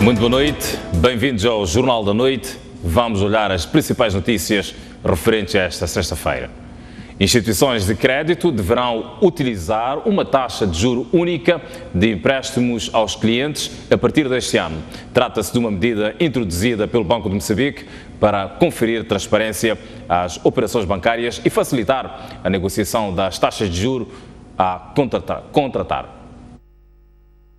Muito boa noite, bem-vindos ao Jornal da Noite. Vamos olhar as principais notícias referentes a esta sexta-feira. Instituições de crédito deverão utilizar uma taxa de juro única de empréstimos aos clientes a partir deste ano. Trata-se de uma medida introduzida pelo Banco de Moçambique para conferir transparência às operações bancárias e facilitar a negociação das taxas de juro a contratar.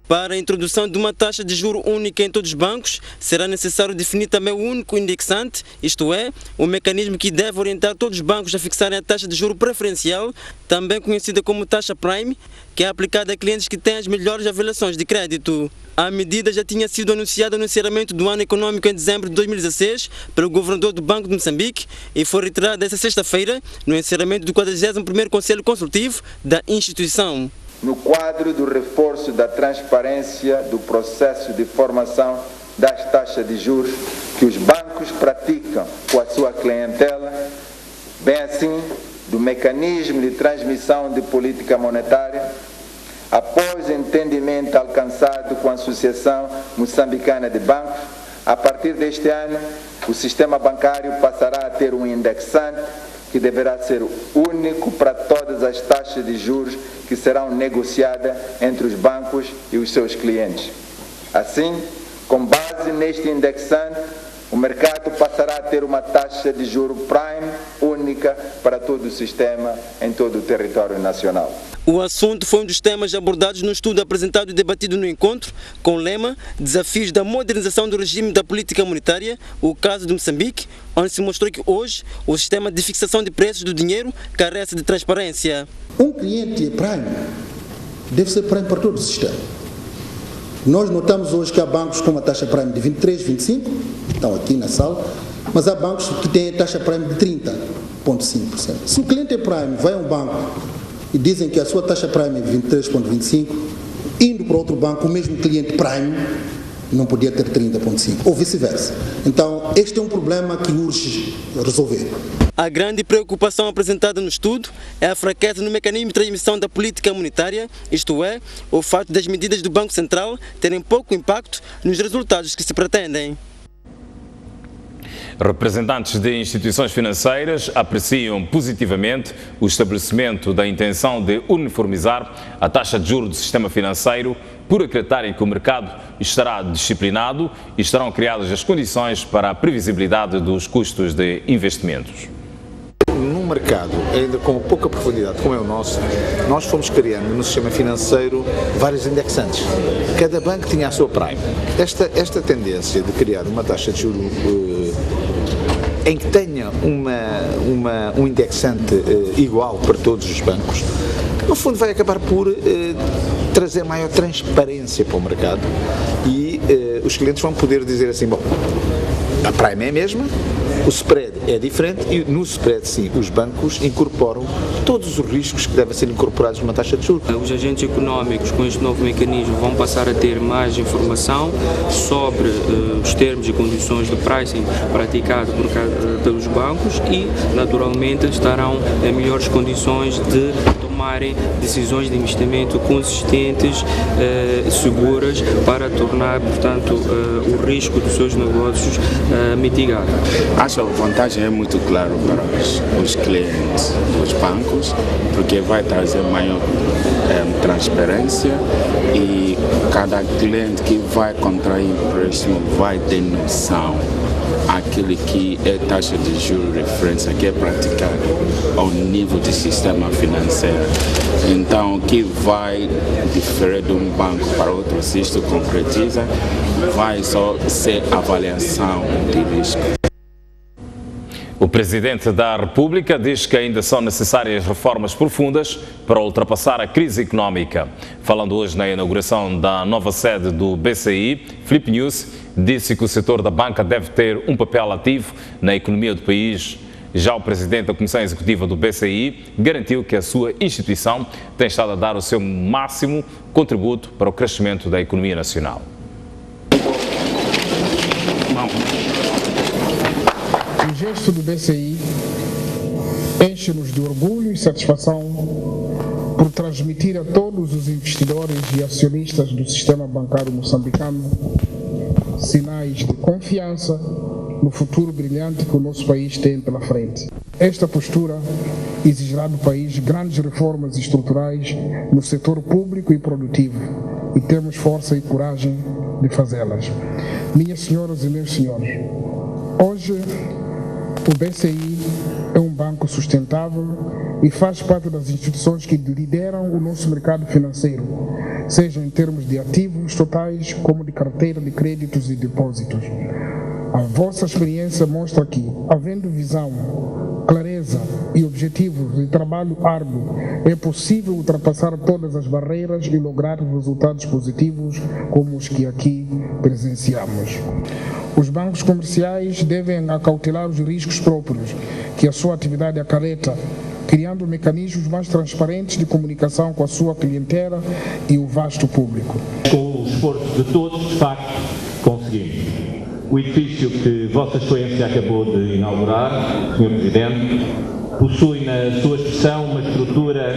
Para a introdução de uma taxa de juro única em todos os bancos, será necessário definir também o único indexante, isto é, o mecanismo que deve orientar todos os bancos a fixarem a taxa de juro preferencial, também conhecida como taxa Prime, que é aplicada a clientes que têm as melhores avaliações de crédito. A medida já tinha sido anunciada no encerramento do ano econômico em dezembro de 2016 pelo governador do Banco de Moçambique e foi retirada esta sexta-feira no encerramento do 41º Conselho Consultivo da instituição. No quadro do reforço da transparência do processo de formação das taxas de juros que os bancos praticam com a sua clientela, bem assim do mecanismo de transmissão de política monetária, após entendimento alcançado com a Associação Moçambicana de Bancos, a partir deste ano, o sistema bancário passará a ter um indexante que deverá ser único para todas as taxas de juros que serão negociadas entre os bancos e os seus clientes. Assim, com base neste indexante, o mercado passará a ter uma taxa de juro Prime única para todo o sistema em todo o território nacional. O assunto foi um dos temas abordados no estudo apresentado e debatido no encontro, com o lema Desafios da modernização do regime da política monetária, o caso de Moçambique, onde se mostrou que hoje o sistema de fixação de preços do dinheiro carece de transparência. Um cliente Prime deve ser Prime para todo o sistema. Nós notamos hoje que há bancos com uma taxa Prime de 23, 25, estão aqui na sala, mas há bancos que têm taxa Prime de 30,5%. Se o cliente Prime vai a um banco e dizem que a sua taxa Prime é 23,25, indo para outro banco, o mesmo cliente Prime não podia ter 30,5, ou vice-versa. Então, este é um problema que urge resolver. A grande preocupação apresentada no estudo é a fraqueza no mecanismo de transmissão da política monetária, isto é, o fato das medidas do Banco Central terem pouco impacto nos resultados que se pretendem. Representantes de instituições financeiras apreciam positivamente o estabelecimento da intenção de uniformizar a taxa de juros do sistema financeiro por acreditarem que o mercado estará disciplinado e estarão criadas as condições para a previsibilidade dos custos de investimentos. Num mercado ainda com pouca profundidade como é o nosso, nós fomos criando no sistema financeiro vários indexantes. Cada banco tinha a sua Prime. Esta tendência de criar uma taxa de juros em que tenha um indexante igual para todos os bancos, no fundo vai acabar por trazer maior transparência para o mercado e os clientes vão poder dizer assim, bom, a Prime é a mesma, o spread é diferente e no spread, sim, os bancos incorporam todos os riscos que devem ser incorporados numa taxa de juros. Os agentes económicos com este novo mecanismo vão passar a ter mais informação sobre os termos e condições de pricing praticado pelos bancos e, naturalmente, estarão em melhores condições de tomarem decisões de investimento consistentes, seguras, para tornar, portanto, o risco dos seus negócios mitigado. Acho que a vantagem é muito clara para os clientes dos bancos, porque vai trazer maior transparência e cada cliente que vai contrair empréstimo vai ter noção aquele que é taxa de juros de referência que é praticado ao nível do sistema financeiro. Então, o que vai diferir de um banco para outro, se isto concretiza, vai só ser avaliação de risco. O Presidente da República diz que ainda são necessárias reformas profundas para ultrapassar a crise económica. Falando hoje na inauguração da nova sede do BCI, Filipe Nunes disse que o setor da banca deve ter um papel ativo na economia do país. Já o Presidente da Comissão Executiva do BCI garantiu que a sua instituição tem estado a dar o seu máximo contributo para o crescimento da economia nacional. O gesto do BCI enche-nos de orgulho e satisfação por transmitir a todos os investidores e acionistas do sistema bancário moçambicano sinais de confiança no futuro brilhante que o nosso país tem pela frente. Esta postura exigirá do país grandes reformas estruturais no setor público e produtivo, e temos força e coragem de fazê-las. Minhas senhoras e meus senhores, hoje o BCI é um banco sustentável e faz parte das instituições que lideram o nosso mercado financeiro, seja em termos de ativos totais como de carteira de créditos e depósitos. A vossa experiência mostra que, havendo visão, clareza e objetivos de trabalho árduo, é possível ultrapassar todas as barreiras e lograr resultados positivos como os que aqui presenciamos. Os bancos comerciais devem acautelar os riscos próprios que a sua atividade acarreta, criando mecanismos mais transparentes de comunicação com a sua clientela e o vasto público. Com o esforço de todos, de facto, conseguimos. O edifício que Vossa Excelência acabou de inaugurar, Sr. Presidente, possui na sua expressão uma estrutura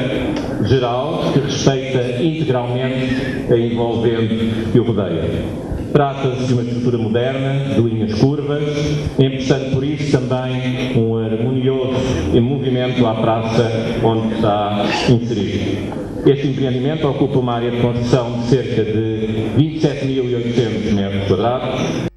geral que respeita integralmente a envolvente que o rodeia. Trata-se de uma estrutura moderna, de linhas curvas, emprestando por isso também um harmonioso movimento à praça onde está inserido. Este empreendimento ocupa uma área de construção de cerca de 27.800 metros quadrados.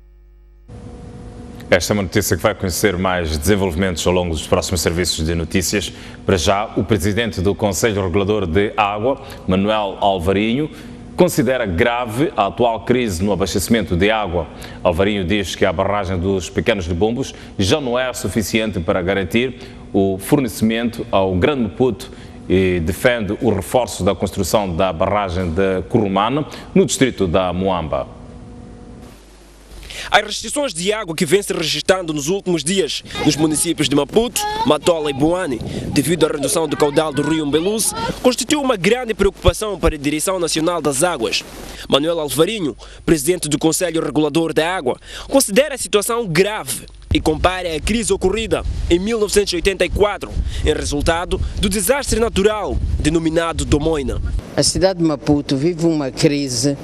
Esta é uma notícia que vai conhecer mais desenvolvimentos ao longo dos próximos serviços de notícias. Para já, o presidente do Conselho Regulador de Água, Manuel Alvarinho, considera grave a atual crise no abastecimento de água. Alvarinho diz que a barragem dos Pequenos de Bombos já não é suficiente para garantir o fornecimento ao Grande Maputo e defende o reforço da construção da barragem de Curumana, no distrito da Moamba. As restrições de água que vêm se registrando nos últimos dias nos municípios de Maputo, Matola e Boane, devido à redução do caudal do rio Umbeluz, constitui uma grande preocupação para a Direção Nacional das Águas. Manuel Alvarinho, presidente do Conselho Regulador da Água, considera a situação grave e compara a crise ocorrida em 1984, em resultado do desastre natural denominado Domoina. A cidade de Maputo vive uma crise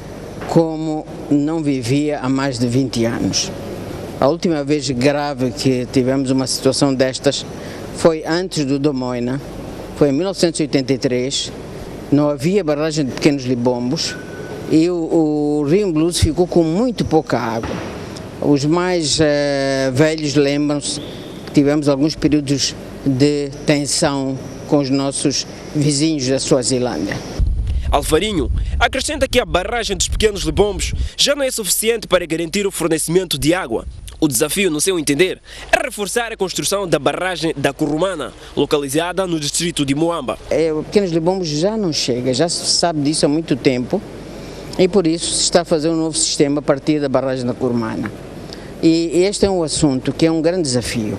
como não vivia há mais de 20 anos. A última vez grave que tivemos uma situação destas foi antes do Domoina, foi em 1983, não havia barragem de Pequenos Libombos e o rio Umbeluz ficou com muito pouca água. Os mais velhos lembram-se que tivemos alguns períodos de tensão com os nossos vizinhos da Suazilândia. Alvarinho acrescenta que a barragem dos Pequenos Libombos já não é suficiente para garantir o fornecimento de água. O desafio, no seu entender, é reforçar a construção da barragem da Curumana, localizada no distrito de Moamba. O Pequenos Libombos já não chega, já se sabe disso há muito tempo e por isso se está a fazer um novo sistema a partir da barragem da Curumana. E este é um assunto que é um grande desafio.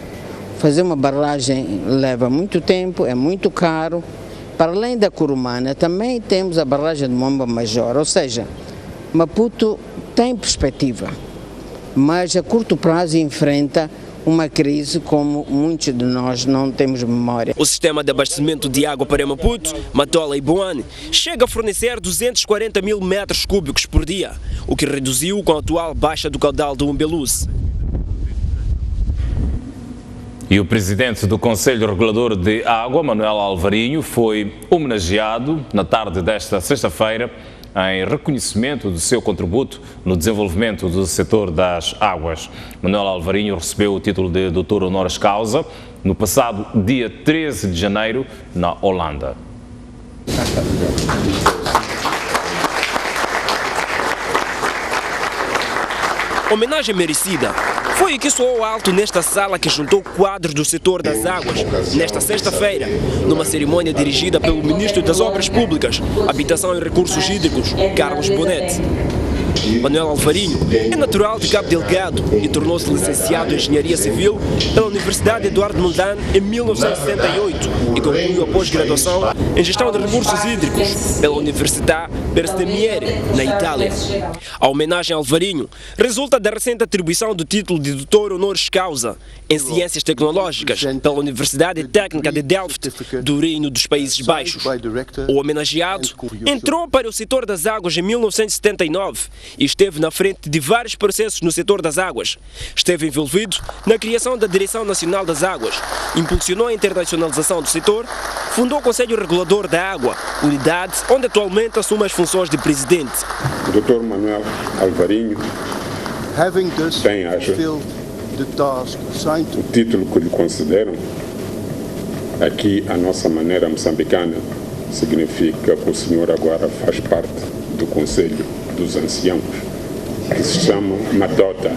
Fazer uma barragem leva muito tempo, é muito caro. Para além da Curumana, também temos a barragem de Moamba Major, ou seja, Maputo tem perspectiva, mas a curto prazo enfrenta uma crise como muitos de nós não temos memória. O sistema de abastecimento de água para Maputo, Matola e Boane chega a fornecer 240 mil metros cúbicos por dia, o que reduziu com a atual baixa do caudal do Umbeluz. E o presidente do Conselho Regulador de Água, Manuel Alvarinho, foi homenageado na tarde desta sexta-feira em reconhecimento do seu contributo no desenvolvimento do setor das águas. Manuel Alvarinho recebeu o título de Doutor Honoris Causa no passado dia 13 de janeiro, na Holanda. Homenagem merecida. Foi o que soou alto nesta sala que juntou quadros do setor das águas, nesta sexta-feira, numa cerimônia dirigida pelo Ministro das Obras Públicas, Habitação e Recursos Hídricos, Carlos Bonetti. Manuel Alvarinho é natural de Cabo Delgado e tornou-se licenciado em Engenharia Civil pela Universidade Eduardo Mondlane em 1968 e concluiu a pós-graduação em Gestão de Recursos Hídricos pela Università Berstemieri, na Itália. A homenagem a Alvarinho resulta da recente atribuição do título de Doutor Honoris Causa em Ciências Tecnológicas pela Universidade Técnica de Delft, do Reino dos Países Baixos. O homenageado entrou para o setor das águas em 1979 e esteve na frente de vários processos no setor das águas. Esteve envolvido na criação da Direção Nacional das Águas, impulsionou a internacionalização do setor, fundou o Conselho Regulador da Água, unidade onde atualmente assume as funções de presidente. O Dr. Manuel Alvarinho tem, acho, o título que lhe consideram. Aqui, a nossa maneira moçambicana significa que o senhor agora faz parte do Conselho dos Anciãos, que se chama Madota.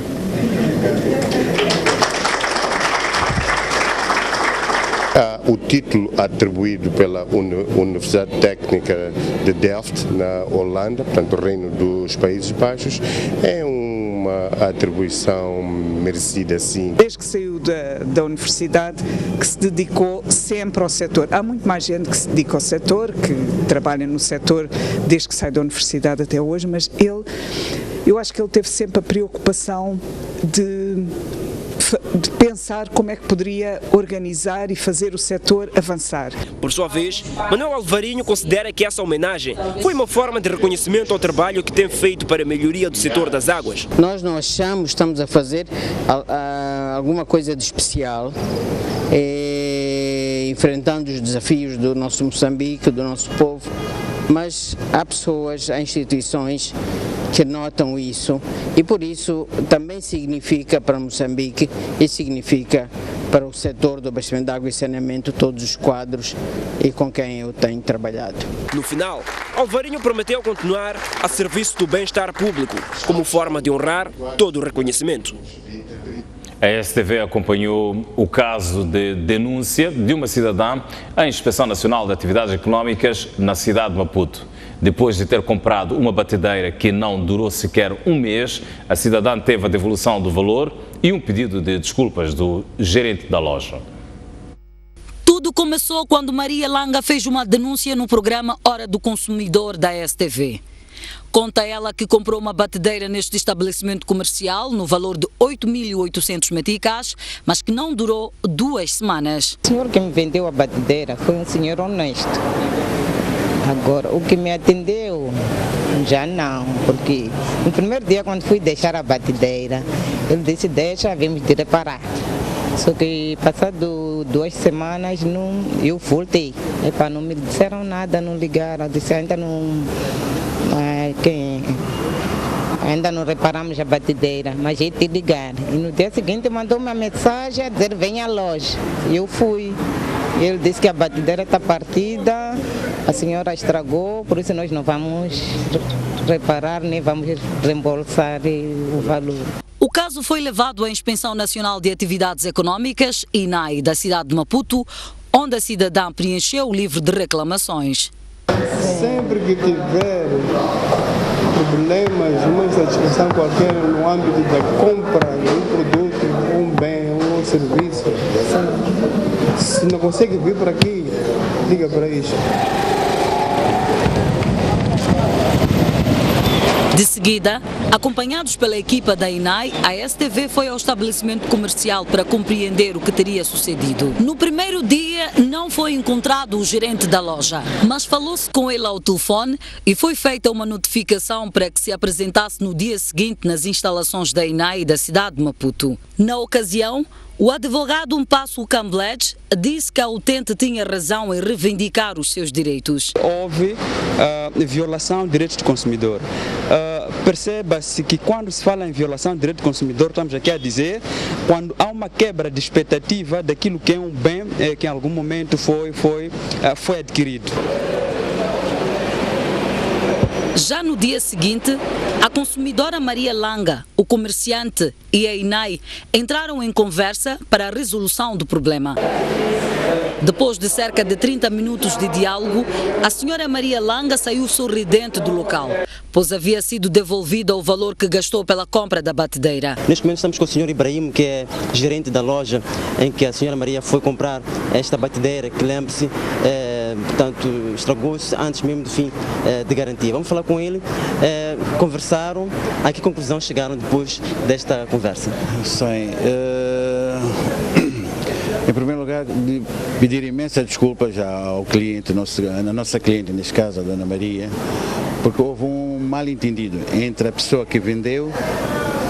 O título atribuído pela Universidade Técnica de Delft, na Holanda, portanto, o Reino dos Países Baixos, é uma atribuição merecida, sim. Desde que saiu da universidade, que se dedicou sempre ao setor. Há muito mais gente que se dedica ao setor, que trabalha no setor desde que sai da universidade até hoje, mas eu acho que ele teve sempre a preocupação de pensar como é que poderia organizar e fazer o setor avançar. Por sua vez, Manuel Alvarinho considera que essa homenagem foi uma forma de reconhecimento ao trabalho que tem feito para a melhoria do setor das águas. Nós não achamos que estamos a fazer alguma coisa de especial, enfrentando os desafios do nosso Moçambique, do nosso povo, mas há pessoas, há instituições que notam isso e por isso também significa para Moçambique e significa para o setor do abastecimento de água e saneamento todos os quadros e com quem eu tenho trabalhado. No final, Alvarinho prometeu continuar a serviço do bem-estar público como forma de honrar todo o reconhecimento. A STV acompanhou o caso de denúncia de uma cidadã à Inspeção Nacional de Atividades Económicas na cidade de Maputo. Depois de ter comprado uma batedeira que não durou sequer um mês, a cidadã teve a devolução do valor e um pedido de desculpas do gerente da loja. Tudo começou quando Maria Langa fez uma denúncia no programa Hora do Consumidor da STV. Conta ela que comprou uma batedeira neste estabelecimento comercial no valor de 8.800 meticais, mas que não durou 2 semanas. O senhor que me vendeu a batedeira foi um senhor honesto. Agora, o que me atendeu, já não, porque no primeiro dia quando fui deixar a batedeira, ele disse, deixa, vimos de reparar. Só que passado 2 semanas eu voltei. Não me disseram nada, não ligaram, disse ainda não reparamos a batedeira, mas ia te ligar. E no dia seguinte mandou uma mensagem a dizer, venha à loja. Eu fui. Ele disse que a batedeira está partida, a senhora estragou, por isso nós não vamos reparar, nem vamos reembolsar o valor. O caso foi levado à Inspeção Nacional de Atividades Económicas, INAI, da cidade de Maputo, onde a cidadã preencheu o livro de reclamações. Sempre que tiver problemas, uma insatisfação qualquer no âmbito da compra de um produto, um bem, um serviço, se não consegue vir por aqui, liga para isso. De seguida, acompanhados pela equipa da INAI, a STV foi ao estabelecimento comercial para compreender o que teria sucedido. No primeiro dia, não foi encontrado o gerente da loja, mas falou-se com ele ao telefone e foi feita uma notificação para que se apresentasse no dia seguinte nas instalações da INAI da cidade de Maputo. Na ocasião, o advogado Mpasso Cambled disse que a utente tinha razão em reivindicar os seus direitos. Houve violação de direitos do consumidor. Perceba-se que quando se fala em violação de direito do consumidor, estamos aqui a dizer quando há uma quebra de expectativa daquilo que é um bem que em algum momento foi adquirido. Já no dia seguinte, a consumidora Maria Langa, o comerciante e a INAI entraram em conversa para a resolução do problema. Depois de cerca de 30 minutos de diálogo, a senhora Maria Langa saiu sorridente do local, pois havia sido devolvido o valor que gastou pela compra da batedeira. Neste momento estamos com o senhor Ibrahim, que é gerente da loja em que a senhora Maria foi comprar esta batedeira, que lembre-se, portanto, estragou-se antes mesmo do fim de garantia. Vamos falar com ele, conversaram, a que conclusão chegaram depois desta conversa? Sim, em primeiro lugar, pedir imensas desculpas ao cliente, a nossa cliente, neste caso, a Dona Maria, porque houve um mal-entendido entre a pessoa que vendeu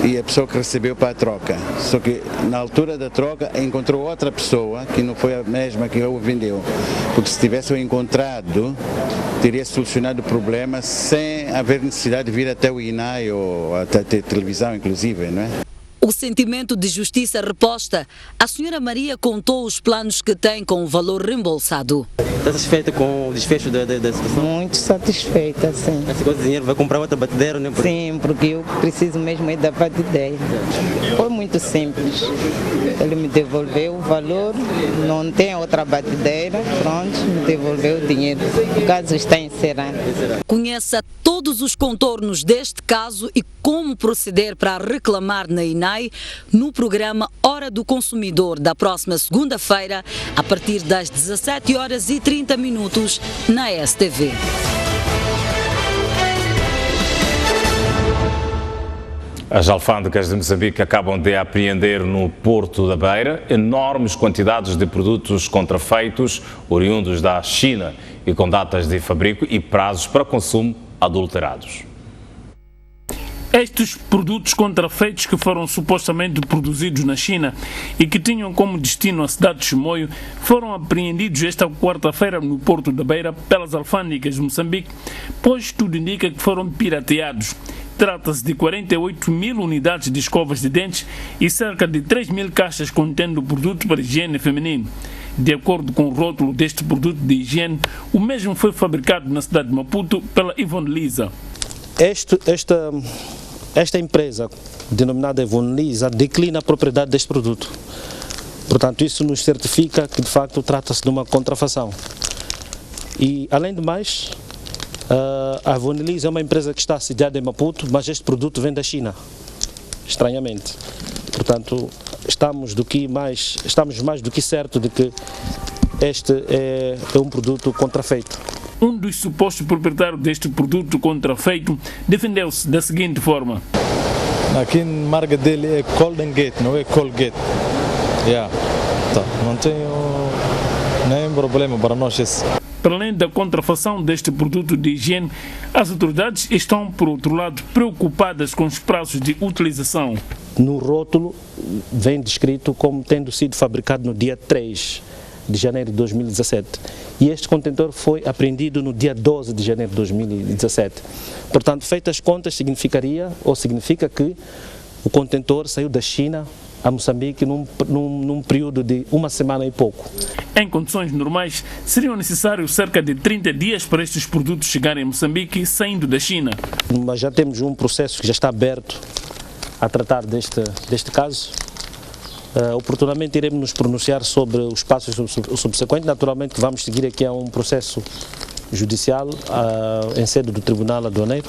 e a pessoa que recebeu para a troca. Só que na altura da troca encontrou outra pessoa que não foi a mesma que o vendeu. Porque se tivesse o encontrado, teria solucionado o problema sem haver necessidade de vir até o INAI ou até a televisão, inclusive, não é? O sentimento de justiça reposta, a senhora Maria contou os planos que tem com o valor reembolsado. Está satisfeita com o desfecho da situação? Muito satisfeita, sim. Esse coisa de dinheiro vai comprar outra batedeira, né? Sim, porque eu preciso mesmo é da batedeira. Foi muito simples. Ele me devolveu o valor, não tem outra batedeira, pronto, me devolveu o dinheiro. O caso está encerrado. Conheça todos os contornos deste caso e como proceder para reclamar na INAI no programa Hora do Consumidor da próxima segunda-feira, a partir das 17h30 na STV. As alfândegas de Moçambique acabam de apreender no Porto da Beira enormes quantidades de produtos contrafeitos oriundos da China e com datas de fabrico e prazos para consumo adulterados. Estes produtos contrafeitos que foram supostamente produzidos na China e que tinham como destino a cidade de Chimoio foram apreendidos esta quarta-feira no Porto da Beira pelas alfândegas de Moçambique, pois tudo indica que foram pirateados. Trata-se de 48 mil unidades de escovas de dentes e cerca de 3 mil caixas contendo produto para higiene feminino. De acordo com o rótulo deste produto de higiene, o mesmo foi fabricado na cidade de Maputo pela Ivone Lisa. Esta empresa, denominada Ivone Lisa, declina a propriedade deste produto. Portanto, isso nos certifica que, de facto, trata-se de uma contrafação. E, além do mais, a Ivone Lisa é uma empresa que está sediada em Maputo, mas este produto vem da China, estranhamente. Portanto, estamos mais do que certo de que este é um produto contrafeito. Um dos supostos proprietários deste produto contrafeito defendeu-se da seguinte forma. Aqui a marca dele é Golden Gate, não é Colgate. Não tenho nenhum problema para nós esse. Para além da contrafação deste produto de higiene, as autoridades estão, por outro lado, preocupadas com os prazos de utilização. No rótulo vem descrito como tendo sido fabricado no dia 3 de janeiro de 2017 e este contentor foi apreendido no dia 12 de janeiro de 2017. Portanto, feitas as contas, significa que o contentor saiu da China a Moçambique num período de uma semana e pouco. Em condições normais, seriam necessários cerca de 30 dias para estes produtos chegarem a Moçambique saindo da China. Mas já temos um processo que já está aberto a tratar deste caso. Oportunamente iremos nos pronunciar sobre os passos subsequentes. Naturalmente que vamos seguir aqui a um processo judicial em sede do Tribunal Aduaneiro.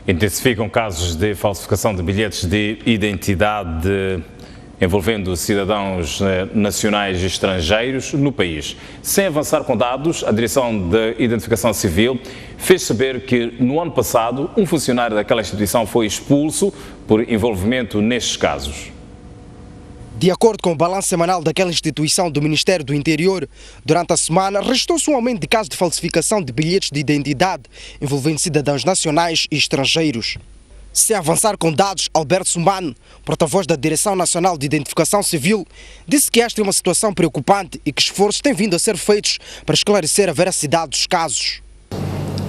Intensificam casos de falsificação de bilhetes de identidade envolvendo cidadãos nacionais e estrangeiros no país. Sem avançar com dados, a Direção de Identificação Civil fez saber que no ano passado um funcionário daquela instituição foi expulso por envolvimento nestes casos. De acordo com o balanço semanal daquela instituição do Ministério do Interior, durante a semana registrou-se um aumento de casos de falsificação de bilhetes de identidade envolvendo cidadãos nacionais e estrangeiros. Sem avançar com dados, Alberto Sumano, porta-voz da Direção Nacional de Identificação Civil, disse que esta é uma situação preocupante e que esforços têm vindo a ser feitos para esclarecer a veracidade dos casos.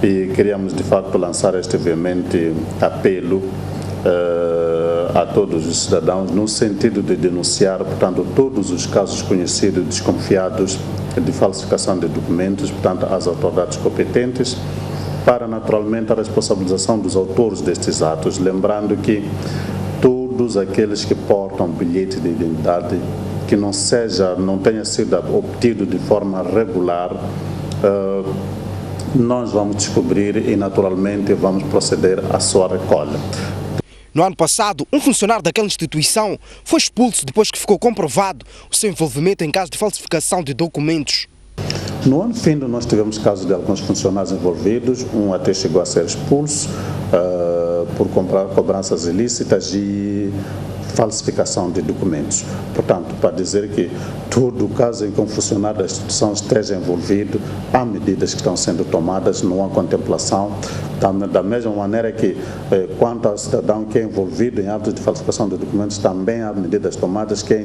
E queríamos de facto lançar este veemente apelo a todos os cidadãos no sentido de denunciar, portanto, todos os casos conhecidos e desconfiados de falsificação de documentos, portanto, às autoridades competentes, para naturalmente a responsabilização dos autores destes atos, lembrando que todos aqueles que portam bilhete de identidade que não tenha sido obtido de forma regular, nós vamos descobrir e naturalmente vamos proceder à sua recolha. No ano passado, um funcionário daquela instituição foi expulso depois que ficou comprovado o seu envolvimento em casos de falsificação de documentos. No ano fim, nós tivemos casos de alguns funcionários envolvidos, um até chegou a ser expulso, por cobranças ilícitas e falsificação de documentos. Portanto, para dizer que todo caso em que um funcionário da instituição esteja envolvido, há medidas que estão sendo tomadas, não há contemplação, da mesma maneira que quanto ao cidadão que é envolvido em atos de falsificação de documentos, também há medidas tomadas que é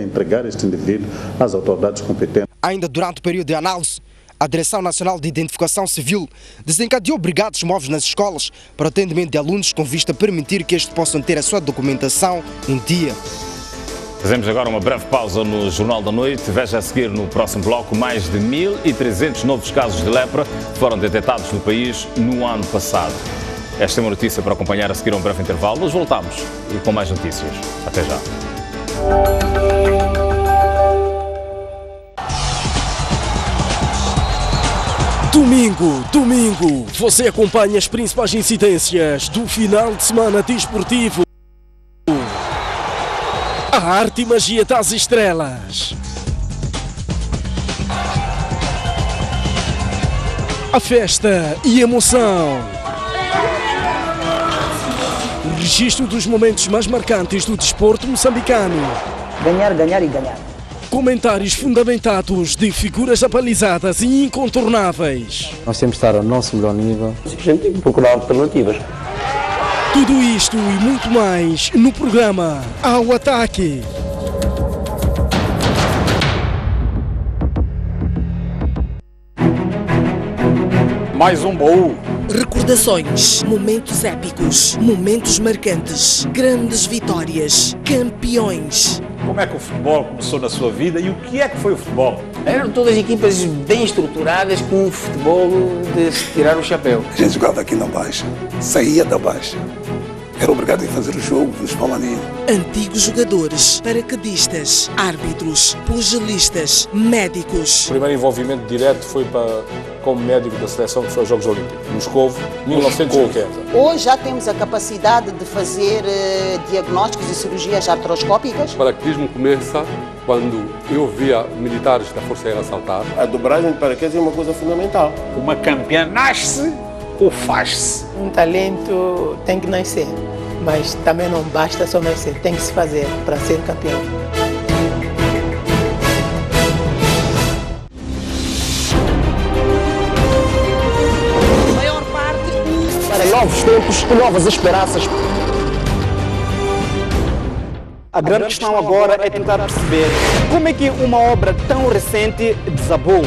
entregar este indivíduo às autoridades competentes. Ainda durante o período de análise, a Direção Nacional de Identificação Civil desencadeou brigados móveis nas escolas para atendimento de alunos com vista a permitir que estes possam ter a sua documentação em dia. Fazemos agora uma breve pausa no Jornal da Noite. Veja a seguir no próximo bloco mais de 1.300 novos casos de lepra foram detectados no país no ano passado. Esta é uma notícia para acompanhar a seguir a um breve intervalo. Nós voltamos e com mais notícias. Até já. Domingo, você acompanha as principais incidências do final de semana desportivo. A arte e magia das estrelas. A festa e emoção. O registro dos momentos mais marcantes do desporto moçambicano. Ganhar e ganhar. Comentários fundamentados de figuras apalizadas e incontornáveis. Nós temos de estar ao nosso melhor nível. A gente tem que procurar alternativas. Tudo isto e muito mais no programa Ao Ataque. Mais um baú. Recordações, momentos épicos, momentos marcantes, grandes vitórias, campeões. Como é que o futebol começou na sua vida e o que é que foi o futebol? Eram todas equipas bem estruturadas com um futebol de se tirar o chapéu. A gente jogava aqui na Baixa, saía da Baixa. Era obrigado a fazer o jogo dos Palaninos. Antigos jogadores, paraquedistas, árbitros, pugilistas, médicos. O primeiro envolvimento direto foi como médico da seleção que foi aos Jogos Olímpicos, Moscovo, 1980. Hoje já temos a capacidade de fazer diagnósticos e cirurgias artroscópicas. O paraquedismo começa quando eu via militares da Força Aérea saltar. A dobragem de paraquedas é uma coisa fundamental. Uma campeã nasce ou faz-se? Um talento tem que nascer, mas também não basta só nascer, tem que se fazer para ser campeão. Maior parte para novos tempos e novas esperanças. A grande questão agora é tentar perceber como é que uma obra tão recente desabou.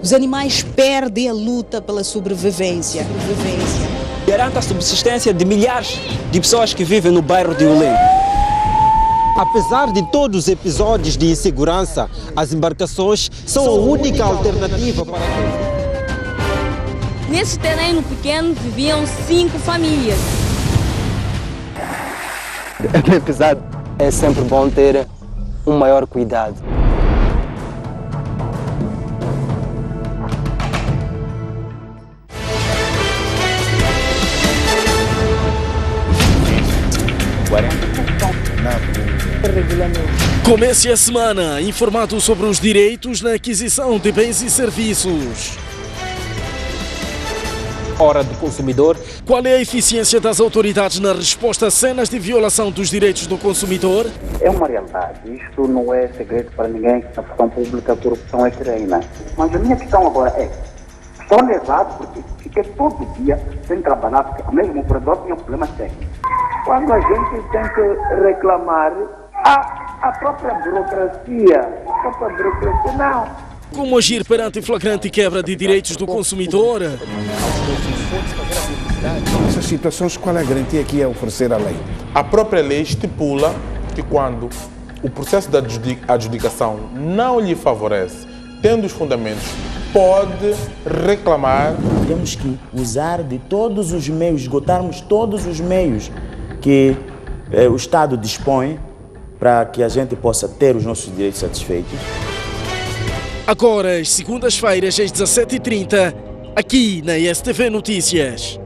os animais perdem a luta pela sobrevivência. Garanta a subsistência de milhares de pessoas que vivem no bairro de Ulém. Apesar de todos os episódios de insegurança, as embarcações são a única alternativa para aqueles. Nesse terreno pequeno viviam 5 famílias. Apesar, é sempre bom ter um maior cuidado. Comece a semana informado sobre os direitos na aquisição de bens e serviços. Hora do consumidor. Qual é a eficiência das autoridades na resposta a cenas de violação dos direitos do consumidor? É uma realidade. Isto não é segredo para ninguém. Na função pública a corrupção é que reina. Mas a minha questão agora é, estou lesado porque fiquei todo dia sem trabalhar, porque o mesmo operador tinha problemas técnicos. Quando a gente tem que reclamar, a própria burocracia, não. Como agir perante flagrante quebra de direitos do consumidor? Nessas situações, qual é a garantia que é oferecer a lei? A própria lei estipula que quando o processo da adjudicação não lhe favorece, tendo os fundamentos, pode reclamar. Temos que usar de todos os meios, esgotarmos todos os meios que o Estado dispõe para que a gente possa ter os nossos direitos satisfeitos. Agora, às segundas-feiras, às 17h30, aqui na STV Notícias.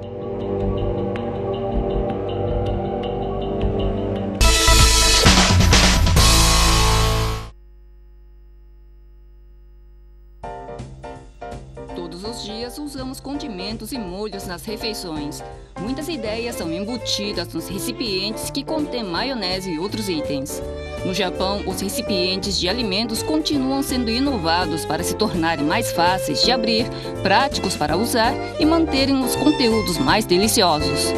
Todos os dias usamos condimentos e molhos nas refeições. Muitas ideias são embutidas nos recipientes que contêm maionese e outros itens. No Japão, os recipientes de alimentos continuam sendo inovados para se tornarem mais fáceis de abrir, práticos para usar e manterem os conteúdos mais deliciosos.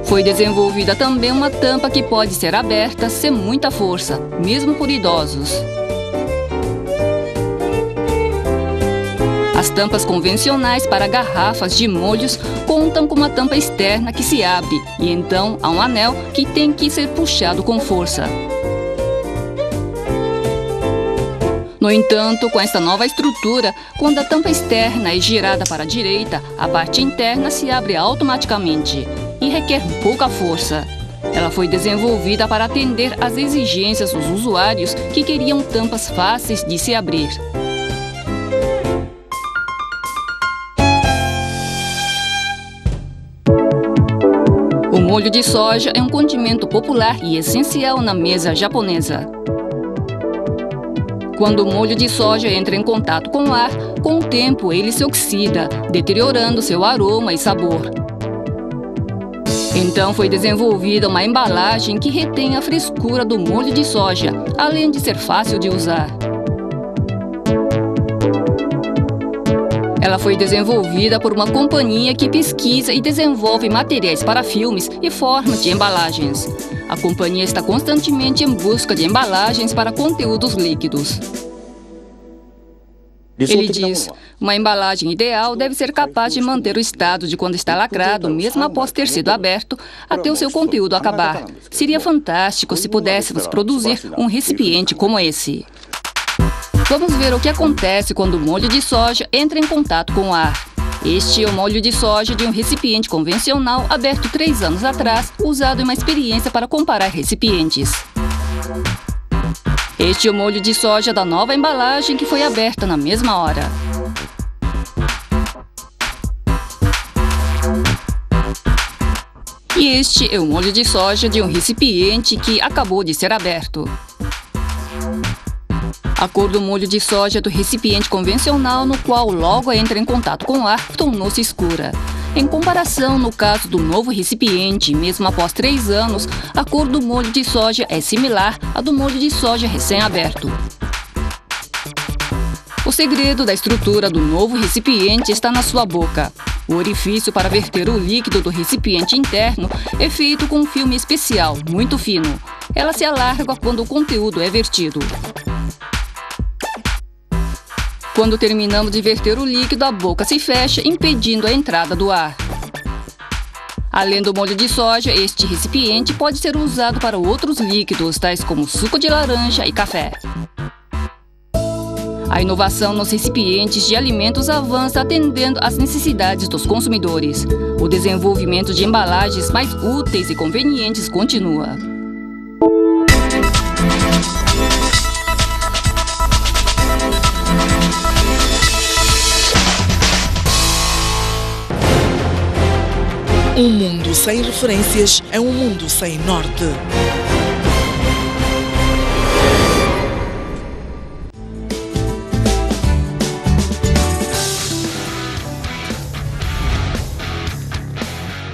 Foi desenvolvida também uma tampa que pode ser aberta sem muita força, mesmo por idosos. As tampas convencionais para garrafas de molhos contam com uma tampa externa que se abre e então há um anel que tem que ser puxado com força. No entanto, com esta nova estrutura, quando a tampa externa é girada para a direita, a parte interna se abre automaticamente e requer pouca força. Ela foi desenvolvida para atender às exigências dos usuários que queriam tampas fáceis de se abrir. O molho de soja é um condimento popular e essencial na mesa japonesa. Quando o molho de soja entra em contato com o ar, com o tempo ele se oxida, deteriorando seu aroma e sabor. Então foi desenvolvida uma embalagem que retém a frescura do molho de soja, além de ser fácil de usar. Ela foi desenvolvida por uma companhia que pesquisa e desenvolve materiais para filmes e formas de embalagens. A companhia está constantemente em busca de embalagens para conteúdos líquidos. Ele diz, uma embalagem ideal deve ser capaz de manter o estado de quando está lacrado, mesmo após ter sido aberto, até o seu conteúdo acabar. Seria fantástico se pudéssemos produzir um recipiente como esse. Vamos ver o que acontece quando o molho de soja entra em contato com o ar. Este é o molho de soja de um recipiente convencional aberto 3 anos atrás, usado em uma experiência para comparar recipientes. Este é o molho de soja da nova embalagem que foi aberta na mesma hora. E este é o molho de soja de um recipiente que acabou de ser aberto. A cor do molho de soja do recipiente convencional, no qual logo entra em contato com o ar, tornou-se escura. Em comparação, no caso do novo recipiente, mesmo após 3 anos, a cor do molho de soja é similar à do molho de soja recém-aberto. O segredo da estrutura do novo recipiente está na sua boca. O orifício para verter o líquido do recipiente interno é feito com um filme especial, muito fino. Ela se alarga quando o conteúdo é vertido. Quando terminamos de verter o líquido, a boca se fecha, impedindo a entrada do ar. Além do molho de soja, este recipiente pode ser usado para outros líquidos, tais como suco de laranja e café. A inovação nos recipientes de alimentos avança atendendo às necessidades dos consumidores. O desenvolvimento de embalagens mais úteis e convenientes continua. Um mundo sem referências é um mundo sem norte.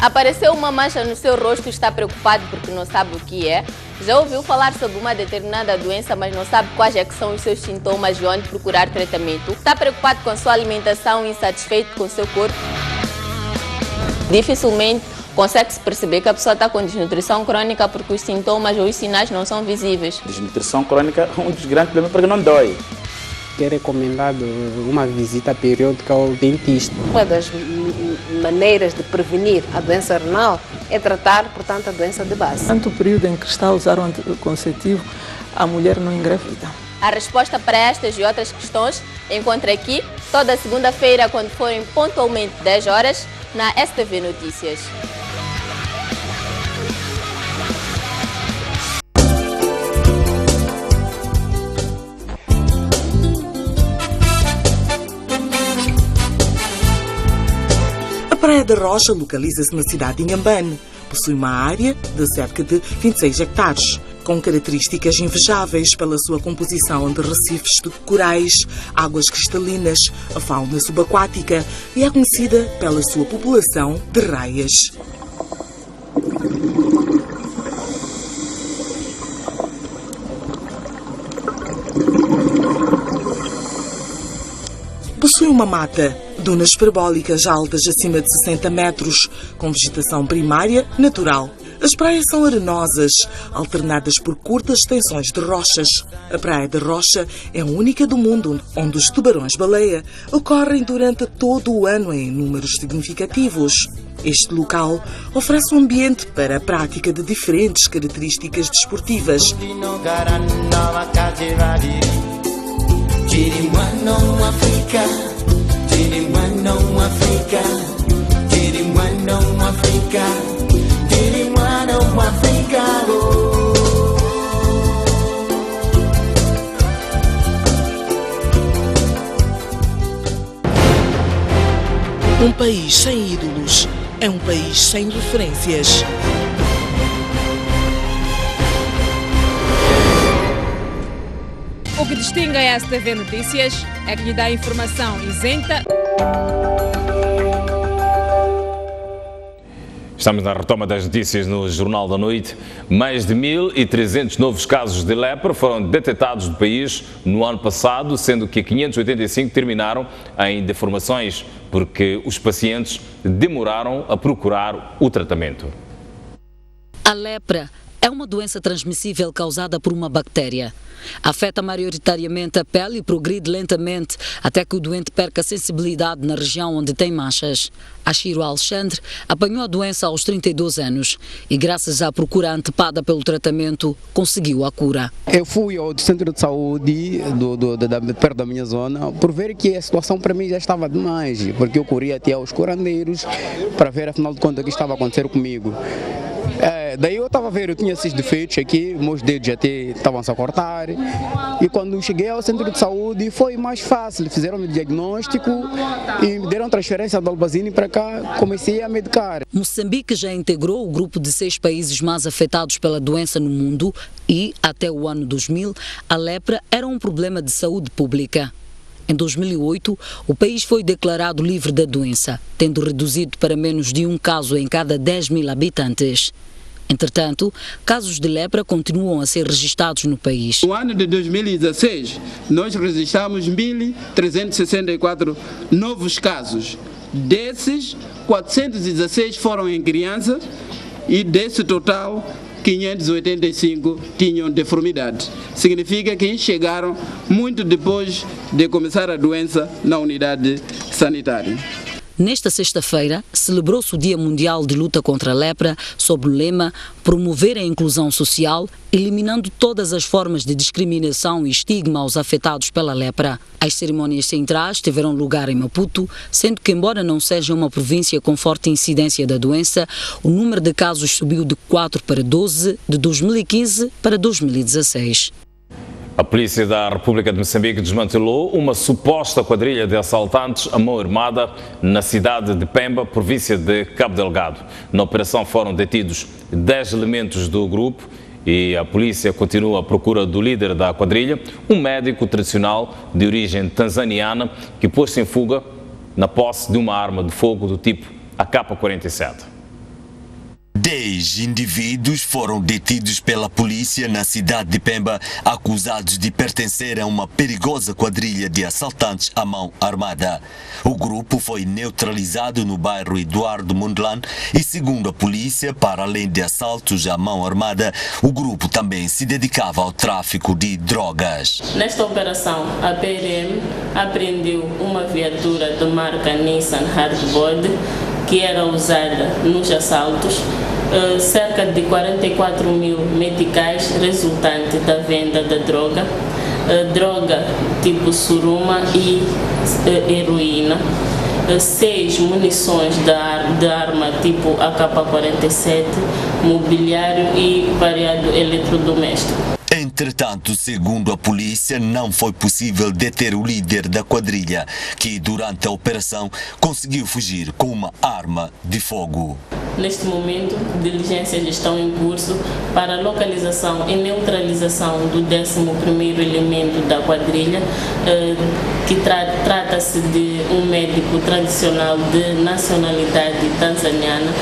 Apareceu uma mancha no seu rosto e está preocupado porque não sabe o que é? Já ouviu falar sobre uma determinada doença, mas não sabe quais é que são os seus sintomas e onde procurar tratamento? Está preocupado com a sua alimentação e insatisfeito com o seu corpo? Dificilmente consegue-se perceber que a pessoa está com desnutrição crônica porque os sintomas ou os sinais não são visíveis. Desnutrição crônica é um dos grandes problemas porque não dói. É recomendado uma visita periódica ao dentista. Uma das maneiras de prevenir a doença renal é tratar, portanto, a doença de base. Durante o período em que está a usar o anticonceptivo, a mulher não engravida. A resposta para estas e outras questões encontra aqui toda segunda-feira, quando forem pontualmente 10 horas, na STV Notícias. A Praia da Rocha localiza-se na cidade de Inhambane. Possui uma área de cerca de 26 hectares. com características invejáveis pela sua composição de recifes de corais, águas cristalinas, a fauna subaquática e é conhecida pela sua população de raias. Possui uma mata, dunas parabólicas altas acima de 60 metros, com vegetação primária natural. As praias são arenosas, alternadas por curtas extensões de rochas. A Praia da Rocha é a única do mundo onde os tubarões-baleia ocorrem durante todo o ano em números significativos. Este local oferece um ambiente para a prática de diferentes características desportivas. Um país sem ídolos é um país sem referências. O que distingue a STV Notícias é que lhe dá informação isenta. Estamos na retoma das notícias no Jornal da Noite. Mais de 1.300 novos casos de lepra foram detectados no país no ano passado, sendo que 585 terminaram em deformações, porque os pacientes demoraram a procurar o tratamento. A lepra é uma doença transmissível causada por uma bactéria. Afeta maioritariamente a pele e progride lentamente até que o doente perca a sensibilidade na região onde tem manchas. Ashiro Alexandre apanhou a doença aos 32 anos e, graças à procura antecipada pelo tratamento, conseguiu a cura. Eu fui ao centro de saúde perto da minha zona por ver que a situação para mim já estava demais, porque eu corria até aos curandeiros para ver afinal de contas o que estava a acontecer comigo. Daí eu estava a ver, eu tinha esses defeitos aqui, meus dedos até estavam-se a cortar. E quando cheguei ao centro de saúde foi mais fácil, fizeram-me diagnóstico e me deram transferência do Albazine para cá, comecei a medicar. Moçambique já integrou o grupo de 6 países mais afetados pela doença no mundo e, até o ano 2000, a lepra era um problema de saúde pública. Em 2008, o país foi declarado livre da doença, tendo reduzido para menos de um caso em cada 10 mil habitantes. Entretanto, casos de lepra continuam a ser registrados no país. No ano de 2016, nós registramos 1.364 novos casos. Desses, 416 foram em crianças e desse total, 585 tinham deformidade. Significa que chegaram muito depois de começar a doença na unidade sanitária. Nesta sexta-feira, celebrou-se o Dia Mundial de Luta contra a Lepra sob o lema Promover a Inclusão Social, eliminando todas as formas de discriminação e estigma aos afetados pela lepra. As cerimônias centrais tiveram lugar em Maputo, sendo que, embora não seja uma província com forte incidência da doença, o número de casos subiu de 4 para 12 de 2015 para 2016. A polícia da República de Moçambique desmantelou uma suposta quadrilha de assaltantes à mão armada na cidade de Pemba, província de Cabo Delgado. Na operação foram detidos 10 elementos do grupo e a polícia continua à procura do líder da quadrilha, um médico tradicional de origem tanzaniana que pôs-se em fuga na posse de uma arma de fogo do tipo AK-47. 10 indivíduos foram detidos pela polícia na cidade de Pemba, acusados de pertencer a uma perigosa quadrilha de assaltantes à mão armada. O grupo foi neutralizado no bairro Eduardo Mondlane e, segundo a polícia, para além de assaltos à mão armada, o grupo também se dedicava ao tráfico de drogas. Nesta operação, a PRM apreendeu uma viatura de marca Nissan Hardboard que era usada nos assaltos, cerca de 44 mil meticais resultante da venda da droga, droga tipo suruma e heroína, 6 munições da arma tipo AK-47, mobiliário e variado eletrodoméstico. Entretanto, segundo a polícia, não foi possível deter o líder da quadrilha, que durante a operação conseguiu fugir com uma arma de fogo. Neste momento, diligências estão em curso para a localização e neutralização do 11º elemento da quadrilha, que trata-se de um médico tradicional de nacionalidade tanzaniana,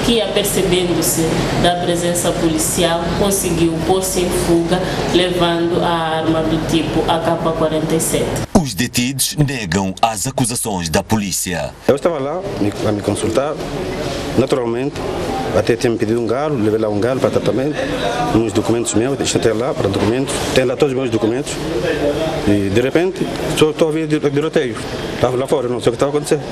que apercebendo-se da presença policial, conseguiu pôr-se em fuga, levando a arma do tipo AK-47. Os detidos negam as acusações da polícia. Eu estava lá a me consultar, naturalmente, até tinha me pedido um galo, levei lá um galo para tratamento, uns documentos meus, deixei até lá para documentos, tem lá todos os meus documentos e de repente estou a ouvir tiroteio, estava lá fora, não sei o que estava acontecendo.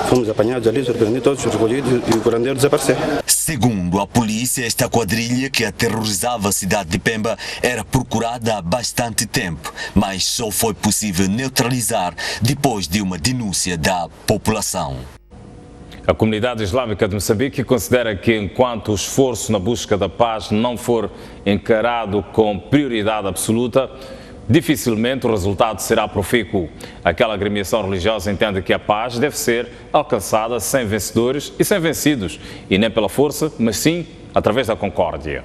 Fomos apanhados ali, surpreendidos, todos recolhidos e o curandeiro desapareceu. Segundo a polícia, esta quadrilha que aterrorizava a cidade de Pemba era procurada há bastante tempo, mas só foi possível neutralizar depois de uma denúncia da população. A comunidade islâmica de Moçambique considera que enquanto o esforço na busca da paz não for encarado com prioridade absoluta, dificilmente o resultado será profícuo. Aquela agremiação religiosa entende que a paz deve ser alcançada sem vencedores e sem vencidos, e nem pela força, mas sim através da concórdia.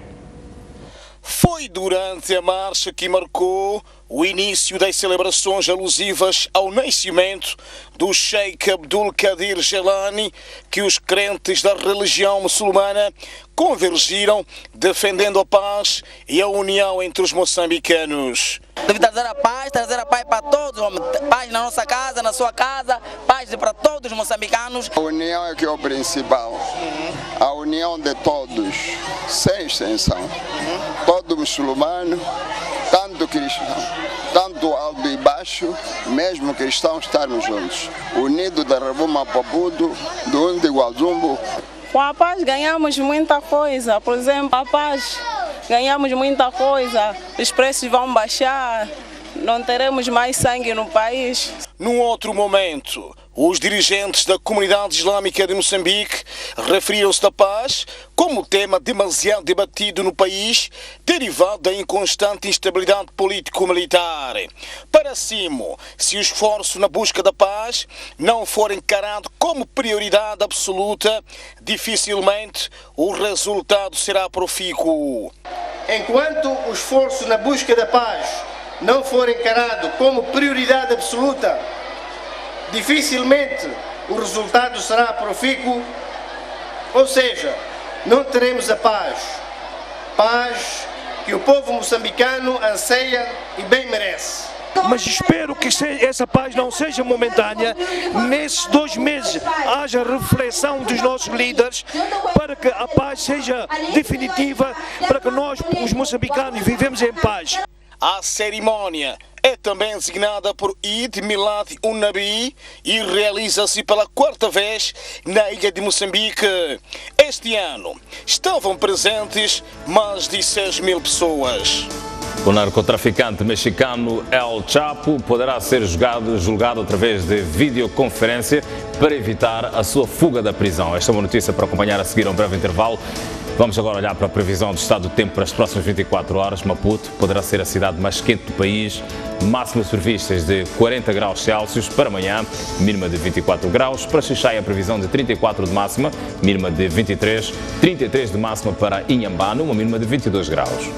Foi durante a marcha que marcou o início das celebrações alusivas ao nascimento do Sheikh Abdul Qadir Jilani que os crentes da religião muçulmana convergiram defendendo a paz e a união entre os moçambicanos. Deve trazer a paz para todos, paz na nossa casa, na sua casa, paz para todos os moçambicanos. A união é que é o principal, a união de todos, sem extensão. Todo muçulmano, tanto cristão, tanto alto e baixo, mesmo cristãos estarmos juntos, unidos da Ravuma Papudo, do Undi Guazumbo. Com a paz ganhamos muita coisa, por exemplo, a paz ganhamos muita coisa, os preços vão baixar, não teremos mais sangue no país. Num outro momento, os dirigentes da comunidade islâmica de Moçambique referiram-se da paz como tema demasiado debatido no país, derivado da inconstante instabilidade político-militar. Para Simo, se o esforço na busca da paz não for encarado como prioridade absoluta, dificilmente o resultado será profícuo. Enquanto o esforço na busca da paz não for encarado como prioridade absoluta, dificilmente o resultado será profícuo, ou seja, não teremos a paz. Paz que o povo moçambicano anseia e bem merece. Mas espero que essa paz não seja momentânea. Nesses 2 meses haja reflexão dos nossos líderes para que a paz seja definitiva, para que nós, os moçambicanos, vivemos em paz. A cerimónia é também designada por Eid Milad un-Nabi e realiza-se pela 4ª vez na ilha de Moçambique. Este ano estavam presentes mais de 6.000 pessoas. O narcotraficante mexicano El Chapo poderá ser julgado através de videoconferência para evitar a sua fuga da prisão. Esta é uma notícia para acompanhar a seguir a um breve intervalo. Vamos agora olhar para a previsão do estado do tempo para as próximas 24 horas. Maputo poderá ser a cidade mais quente do país. Máximas previstas de 40 graus Celsius para amanhã, mínima de 24 graus. Para Xixai, a previsão de 34 de máxima, mínima de 23. 33 de máxima para Inhambane, uma mínima de 22 graus.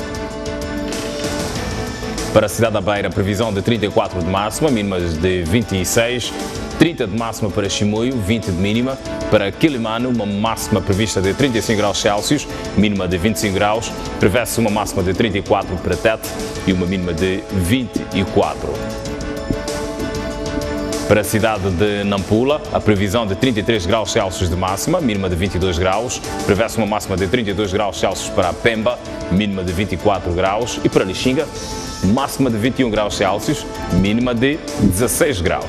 Para a cidade da Beira, previsão de 34 de máxima, mínimas de 26, 30 de máxima para Chimoio, 20 de mínima. Para Quilimane, uma máxima prevista de 35 graus Celsius, mínima de 25 graus. Prevê-se uma máxima de 34 para Tete e uma mínima de 24. Para a cidade de Nampula, a previsão de 33 graus Celsius de máxima, mínima de 22 graus. Prevê-se uma máxima de 32 graus Celsius para a Pemba, mínima de 24 graus. E para Lixinga, máxima de 21 graus Celsius, mínima de 16 graus.